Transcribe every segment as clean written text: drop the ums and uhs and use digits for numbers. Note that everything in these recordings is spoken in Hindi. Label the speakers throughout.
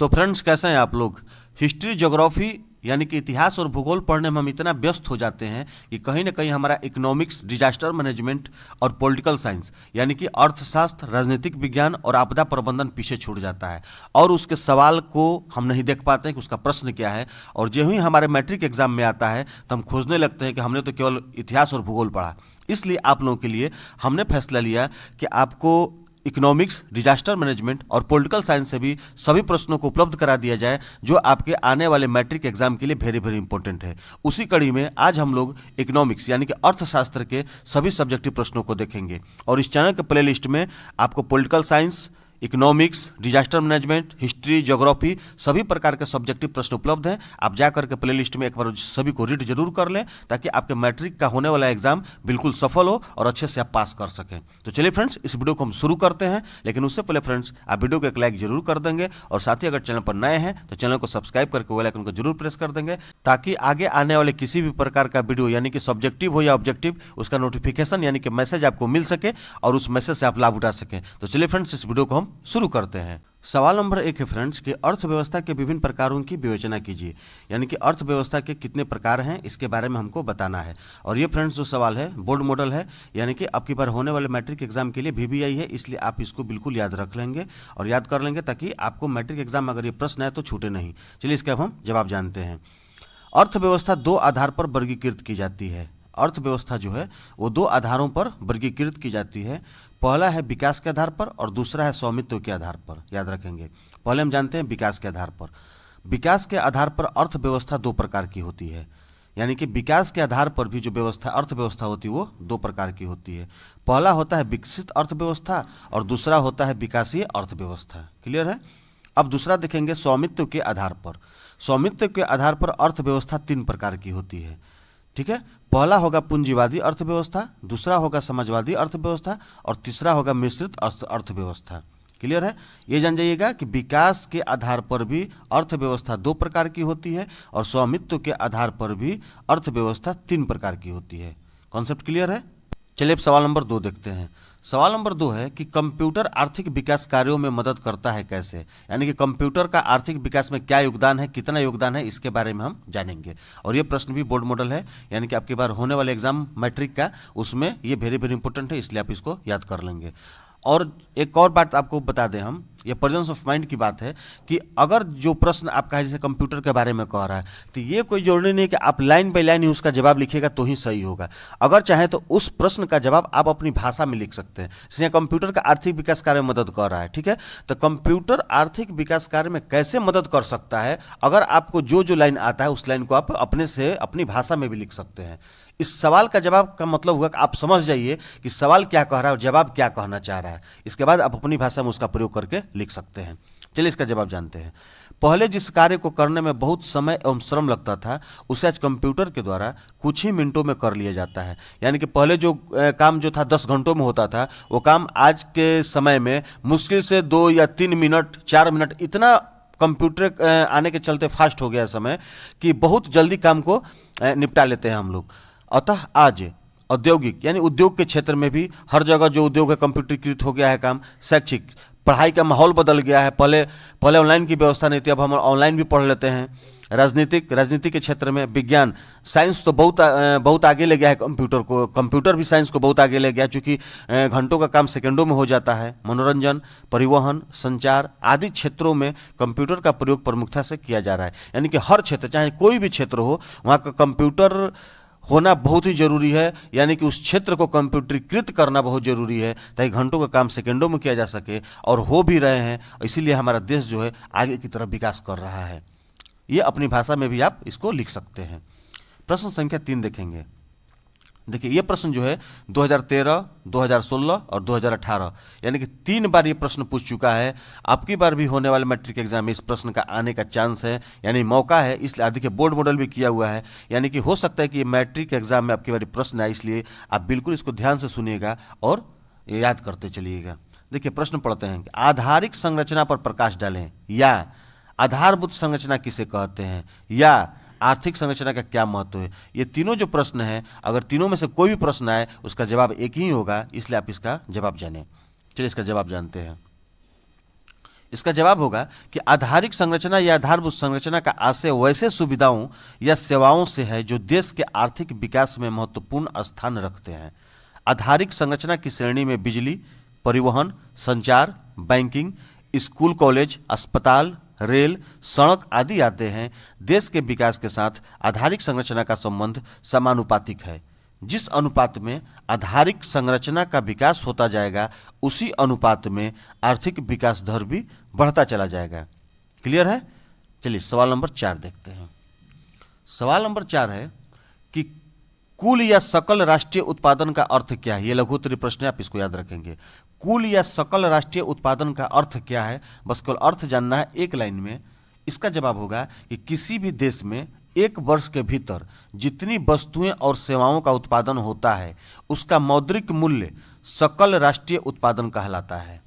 Speaker 1: तो फ्रेंड्स, कैसे हैं आप लोग। हिस्ट्री, ज्योग्राफी यानी कि इतिहास और भूगोल पढ़ने में हम इतना व्यस्त हो जाते हैं कि कहीं ना कहीं हमारा इकोनॉमिक्स, डिजास्टर मैनेजमेंट और पॉलिटिकल साइंस यानी कि अर्थशास्त्र, राजनीतिक विज्ञान और आपदा प्रबंधन पीछे छूट जाता है और उसके सवाल को हम नहीं देख पाते हैं कि उसका प्रश्न क्या है। और जो ही हमारे मैट्रिक एग्जाम में आता है तो हम खोजने लगते हैं कि हमने तो केवल इतिहास और भूगोल पढ़ा। इसलिए आप लोगों के लिए हमने फैसला लिया कि आपको इकोनॉमिक्स, डिजास्टर मैनेजमेंट और पॉलिटिकल साइंस से भी सभी प्रश्नों को उपलब्ध करा दिया जाए जो आपके आने वाले मैट्रिक एग्जाम के लिए वेरी वेरी इंपॉर्टेंट है। उसी कड़ी में आज हम लोग इकोनॉमिक्स यानी कि अर्थशास्त्र के सभी सब्जेक्टिव प्रश्नों को देखेंगे और इस चैनल के प्लेलिस्ट में आपको political science, economics, disaster management, history, geography सभी प्रकार के सब्जेक्टिव प्रश्न उपलब्ध हैं। आप जा करके प्लेलिस्ट में एक बार सभी को रीड जरूर कर लें ताकि आपके मैट्रिक का होने वाला एग्जाम बिल्कुल सफल हो और अच्छे से आप पास कर सकें। तो चलिए फ्रेंड्स, इस वीडियो को हम शुरू करते हैं, लेकिन उससे पहले फ्रेंड्स आप वीडियो को एक लाइक जरूर कर देंगे और साथ ही अगर चैनल पर नए हैं तो चैनल को सब्सक्राइब करके बेल आइकन को जरूर प्रेस कर देंगे ताकि आगे आने वाले किसी भी प्रकार का वीडियो यानी कि सब्जेक्टिव हो या ऑब्जेक्टिव उसका नोटिफिकेशन यानी कि मैसेज आपको मिल सके और उस मैसेज से आप लाभ उठा सकें। तो चलिए फ्रेंड्स, इस वीडियो को हम शुरू करते हैं। सवाल नंबर 1 है फ्रेंड्स कि अर्थव्यवस्था के विभिन्न प्रकारों की विवेचना कीजिए, यानी कि अर्थव्यवस्था के कितने प्रकार हैं इसके बारे में हमको बताना है। और ये फ्रेंड्स जो सवाल है बोर्ड मॉडल है, यानी कि आपकी बार होने वाले मैट्रिक एग्जाम के लिए VBI है, इसलिए आप इसको बिल्कुल याद रख लेंगे और याद कर लेंगे ताकि आपको मैट्रिक एग्जाम में अगर ये प्रश्न है तो छूटे नहीं। चलिए इसके अब हम जवाब जानते हैं। अर्थव्यवस्था 2 आधार पर वर्गीकृत की जाती है। अर्थव्यवस्था जो है वो 2 आधारों पर वर्गीकृत की जाती है। पहला है विकास के आधार पर और दूसरा है स्वामित्व के आधार पर। याद रखेंगे, पहले हम जानते हैं विकास के आधार पर। विकास के आधार पर अर्थव्यवस्था 2 प्रकार की होती है, यानी कि विकास के आधार पर भी जो व्यवस्था अर्थव्यवस्था होती है वो 2 प्रकार की होती है। पहला होता है विकसित अर्थव्यवस्था और दूसरा होता है विकासीय अर्थव्यवस्था। क्लियर है। अब दूसरा देखेंगे स्वामित्व के आधार पर। स्वामित्व के आधार पर अर्थव्यवस्था 3 प्रकार की होती है। ठीक है, पहला होगा पूंजीवादी अर्थव्यवस्था, दूसरा होगा समाजवादी अर्थव्यवस्था और तीसरा होगा मिश्रित अर्थव्यवस्था। क्लियर है। ये जान जाइएगा कि विकास के आधार पर भी अर्थव्यवस्था 2 प्रकार की होती है और स्वामित्व के आधार पर भी अर्थव्यवस्था 3 प्रकार की होती है। कॉन्सेप्ट क्लियर है। चलिए अब सवाल नंबर 2 देखते हैं। सवाल नंबर 2 है कि कंप्यूटर आर्थिक विकास कार्यों में मदद करता है कैसे, यानी कि कंप्यूटर का आर्थिक विकास में क्या योगदान है, कितना योगदान है, इसके बारे में हम जानेंगे। और ये प्रश्न भी बोर्ड मॉडल है, यानी कि आपके बार होने वाले एग्जाम मैट्रिक का उसमें ये वेरी वेरी इंपॉर्टेंट है, इसलिए आप इसको याद कर लेंगे। और एक और बात आपको बता दें हम, ये प्रेजेंस ऑफ माइंड की बात है कि अगर जो प्रश्न आपका है जैसे कंप्यूटर के बारे में कह रहा है तो ये कोई जरूरी नहीं कि आप लाइन बाय लाइन ही उसका जवाब लिखिएगा तो ही सही होगा। अगर चाहे तो उस प्रश्न का जवाब आप अपनी भाषा में लिख सकते हैं। जैसे कंप्यूटर का आर्थिक विकास कार्य में मदद कर रहा है, ठीक है, तो कंप्यूटर आर्थिक विकास कार्य में कैसे मदद कर सकता है, अगर आपको जो जो लाइन आता है उस लाइन को आप अपने से अपनी भाषा में भी लिख सकते हैं। इस सवाल का जवाब का मतलब हुआ कि आप समझ जाइए कि सवाल क्या कह रहा है और जवाब क्या कहना चाह रहा है। इसके बाद आप अपनी भाषा में उसका प्रयोग करके लिख सकते हैं। चलिए इसका जवाब जानते हैं। पहले जिस कार्य को करने में बहुत समय एवं श्रम लगता था उसे आज कंप्यूटर के द्वारा कुछ ही मिनटों में कर लिया जाता है। यानी कि पहले जो काम जो था 10 घंटों में होता था वो काम आज के समय में मुश्किल से 2 या 3 मिनट 4 मिनट, इतना कंप्यूटर आने के चलते फास्ट हो गया समय कि बहुत जल्दी काम को निपटा लेते हैं हम लोग। अतः आज औद्योगिक यानी उद्योग के क्षेत्र में भी हर जगह जो उद्योग है कंप्यूटरीकृत हो गया है काम। शैक्षिक पढ़ाई का माहौल बदल गया है, पहले ऑनलाइन की व्यवस्था नहीं थी, अब हम ऑनलाइन भी पढ़ लेते हैं। राजनीति के क्षेत्र में विज्ञान साइंस तो बहुत आगे ले गया है कंप्यूटर को। कंप्यूटर भी साइंस को बहुत आगे ले गया चूँकि घंटों का काम सेकंडों में हो जाता है। मनोरंजन, परिवहन, संचार आदि क्षेत्रों में कंप्यूटर का प्रयोग प्रमुखता से किया जा रहा है। यानी कि हर क्षेत्र, चाहे कोई भी क्षेत्र हो, वहाँ का कंप्यूटर होना बहुत ही जरूरी है। यानी कि उस क्षेत्र को कंप्यूटरीकृत करना बहुत जरूरी है ताकि घंटों का काम सेकंडों में किया जा सके, और हो भी रहे हैं। इसीलिए हमारा देश जो है आगे की तरफ विकास कर रहा है। ये अपनी भाषा में भी आप इसको लिख सकते हैं। प्रश्न संख्या 3 देखेंगे। देखिए ये प्रश्न जो है 2013, 2016 और 2018 यानी कि 3 बार ये प्रश्न पूछ चुका है। आपकी बार भी होने वाले मैट्रिक एग्जाम में इस प्रश्न का आने का चांस है, यानी मौका है। इसलिए देखिए बोर्ड मॉडल भी किया हुआ है, यानी कि हो सकता है कि ये मैट्रिक एग्जाम में आपकी बार प्रश्न आए, इसलिए आप बिल्कुल इसको ध्यान से सुनिएगा और याद करते चलिएगा। देखिए प्रश्न पढ़ते हैं कि आधारिक संरचना पर प्रकाश डालें, या आधारभूत संरचना किसे कहते हैं, या आर्थिक संरचना का क्या महत्व है। ये तीनों जो प्रश्न हैं, अगर तीनों में से कोई भी प्रश्न आए उसका जवाब एक ही होगा, इसलिए आप इसका जवाब जानें। चलिए इसका जवाब जानते हैं। इसका जवाब होगा कि आधारिक संरचना या आधारभूत संरचना का आशय वैसे सुविधाओं या सेवाओं से है जो देश के आर्थिक विकास में महत्वपूर्ण स्थान रखते हैं। आधारिक संरचना की श्रेणी में बिजली, परिवहन, संचार, बैंकिंग, स्कूल, कॉलेज, अस्पताल, रेल, सड़क आदि आते हैं। देश के विकास के साथ आधारिक संरचना का संबंध समानुपातिक है। जिस अनुपात में आधारिक संरचना का विकास होता जाएगा उसी अनुपात में आर्थिक विकास दर भी बढ़ता चला जाएगा। क्लियर है? चलिए सवाल नंबर 4 देखते हैं। सवाल नंबर 4 है कि कुल या सकल राष्ट्रीय उत्पादन का अर्थ क्या है। ये लघुत्तरीय प्रश्न है, आप इसको याद रखेंगे। कुल या सकल राष्ट्रीय उत्पादन का अर्थ क्या है, बस केवल अर्थ जानना है एक लाइन में। इसका जवाब होगा कि किसी भी देश में एक वर्ष के भीतर जितनी वस्तुएं और सेवाओं का उत्पादन होता है उसका मौद्रिक मूल्य सकल राष्ट्रीय उत्पादन कहलाता है।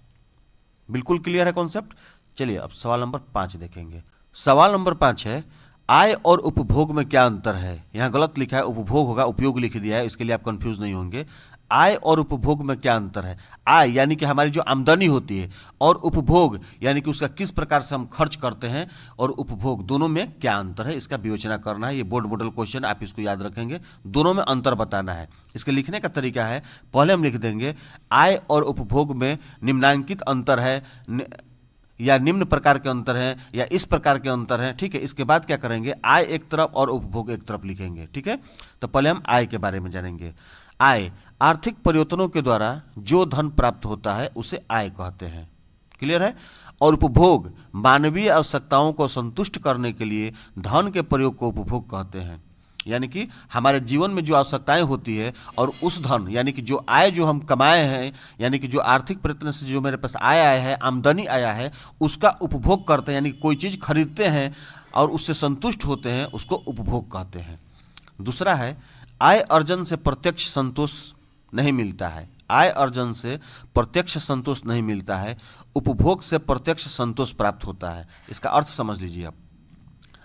Speaker 1: बिल्कुल क्लियर है कॉन्सेप्ट। चलिए अब सवाल नंबर 5 देखेंगे। सवाल नंबर 5 है आय और उपभोग में क्या अंतर है। यहाँ गलत लिखा है, उपभोग होगा, उपयोग लिख दिया है, इसके लिए आप कंफ्यूज नहीं होंगे। आय और उपभोग में क्या अंतर है। आय यानी कि हमारी जो आमदनी होती है, और उपभोग यानी कि उसका किस प्रकार से हम खर्च करते हैं, और उपभोग दोनों में क्या अंतर है, इसका विवेचना करना है। ये बोर्ड मॉडल क्वेश्चन, आप इसको याद रखेंगे। दोनों में अंतर बताना है। इसके लिखने का तरीका है, पहले हम लिख देंगे आय और उपभोग में निम्नांकित अंतर है, या निम्न प्रकार के अंतर है, या इस प्रकार के अंतर है। ठीक है, इसके बाद क्या करेंगे, आय एक तरफ और उपभोग एक तरफ लिखेंगे। ठीक है, तो पहले हम आय के बारे में जानेंगे। आय आर्थिक परिवर्तनों के द्वारा जो धन प्राप्त होता है उसे आय कहते हैं। क्लियर है? और उपभोग मानवीय आवश्यकताओं को संतुष्ट करने के लिए धन के प्रयोग को उपभोग कहते हैं। यानी कि हमारे जीवन में जो आवश्यकताएं होती है और उस धन यानी कि जो आय जो हम कमाए हैं, यानी कि जो आर्थिक प्रयत्न से जो मेरे पास आय आया है, आमदनी आया है, उसका उपभोग करते हैं। यानी कि कोई चीज़ खरीदते हैं और उससे संतुष्ट होते हैं, उसको उपभोग कहते हैं। दूसरा है आय अर्जन से प्रत्यक्ष संतोष नहीं मिलता है। आय अर्जन से प्रत्यक्ष संतोष नहीं मिलता है, उपभोग से प्रत्यक्ष संतोष प्राप्त होता है। इसका अर्थ समझ लीजिए आप।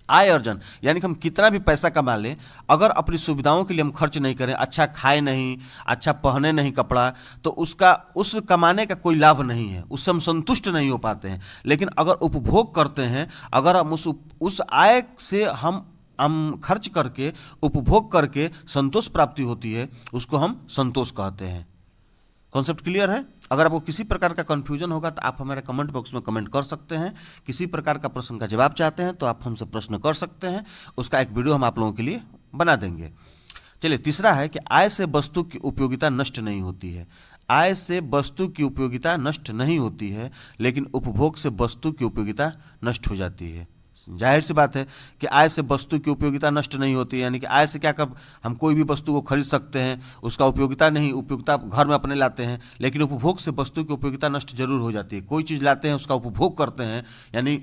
Speaker 1: आय अर्जन यानी कि हम कितना भी पैसा कमा लें, अगर अपनी सुविधाओं के लिए हम खर्च नहीं करें, अच्छा खाए नहीं, अच्छा पहने नहीं कपड़ा, तो उसका उस कमाने का कोई लाभ नहीं है, उससे हम संतुष्ट नहीं हो पाते हैं। लेकिन अगर उपभोग करते हैं, अगर हम उस आय से हम खर्च करके, उपभोग करके संतोष प्राप्ति होती है, उसको हम संतोष कहते हैं। कॉन्सेप्ट क्लियर है? अगर आपको किसी प्रकार का कन्फ्यूजन होगा तो आप हमारे कमेंट बॉक्स में कमेंट कर सकते हैं। किसी प्रकार का प्रश्न का जवाब चाहते हैं तो आप हमसे प्रश्न कर सकते हैं, उसका एक वीडियो हम आप लोगों के लिए बना देंगे। चलिए तीसरा है कि आय से वस्तु की उपयोगिता नष्ट नहीं होती है। आय से वस्तु की उपयोगिता नष्ट नहीं होती है, लेकिन उपभोग से वस्तु की उपयोगिता नष्ट हो जाती है। जाहिर सी बात है कि आय से वस्तु की उपयोगिता नष्ट नहीं होती, यानी कि आय से क्या कर हम कोई भी वस्तु को खरीद सकते हैं, उसका उपयोगिता नहीं, उपयोगिता घर में अपने लाते हैं। लेकिन उपभोग से वस्तु की उपयोगिता नष्ट जरूर हो जाती है। कोई चीज़ लाते हैं, उसका उपभोग करते हैं, यानी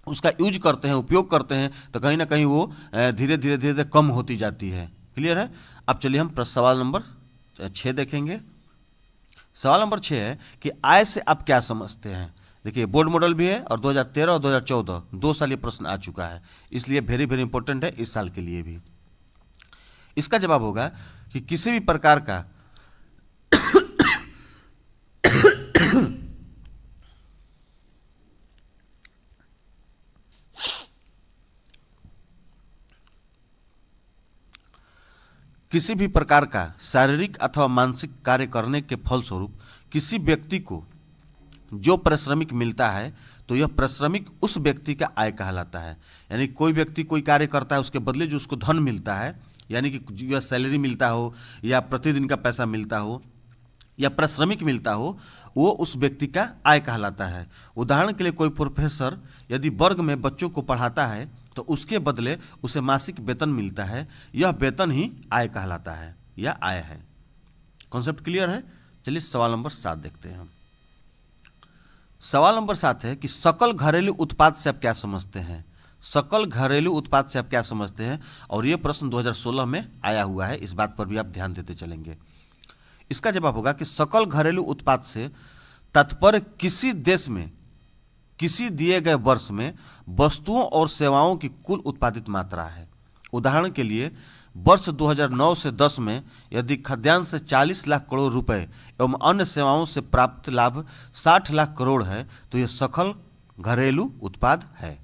Speaker 1: उसका यूज करते हैं, उपयोग करते हैं, तो कहीं ना कहीं वो धीरे धीरे कम होती जाती है। क्लियर है? अब चलिए हम सवाल नंबर 6 देखेंगे। सवाल नंबर 6 है कि आय से आप क्या समझते हैं। देखिए बोर्ड मॉडल भी है, और 2013 और 2014 2 साल ये प्रश्न आ चुका है, इसलिए वेरी वेरी इंपॉर्टेंट है इस साल के लिए भी। इसका जवाब होगा कि किसी भी प्रकार का किसी भी प्रकार का शारीरिक अथवा मानसिक कार्य करने के फलस्वरूप किसी व्यक्ति को जो पारिश्रमिक मिलता है, तो यह पारिश्रमिक उस व्यक्ति का आय कहलाता है। यानी कोई व्यक्ति कोई कार्य करता है, उसके बदले जो उसको धन मिलता है, यानी कि यह सैलरी मिलता हो, या प्रतिदिन का पैसा मिलता हो, या पारिश्रमिक मिलता हो, वो उस व्यक्ति का आय कहलाता है। उदाहरण के लिए कोई प्रोफेसर यदि वर्ग में बच्चों को पढ़ाता है तो उसके बदले उसे मासिक वेतन मिलता है, यह वेतन ही आय कहलाता है, यह आय है। कॉन्सेप्ट क्लियर है? चलिए सवाल नंबर 7 देखते हैं हम। सवाल नंबर 7 है कि सकल घरेलू उत्पाद से आप क्या समझते हैं। सकल घरेलू उत्पाद से आप क्या समझते हैं, और यह प्रश्न 2016 में आया हुआ है, इस बात पर भी आप ध्यान देते चलेंगे। इसका जवाब होगा कि सकल घरेलू उत्पाद से तात्पर्य किसी देश में किसी दिए गए वर्ष में वस्तुओं और सेवाओं की कुल उत्पादित मात्रा है। उदाहरण के लिए वर्ष 2009 से 10 में यदि खाद्यान्न से 40 लाख करोड़ रुपए एवं अन्य सेवाओं से प्राप्त लाभ 60 लाख करोड़ है, तो यह सकल घरेलू उत्पाद है।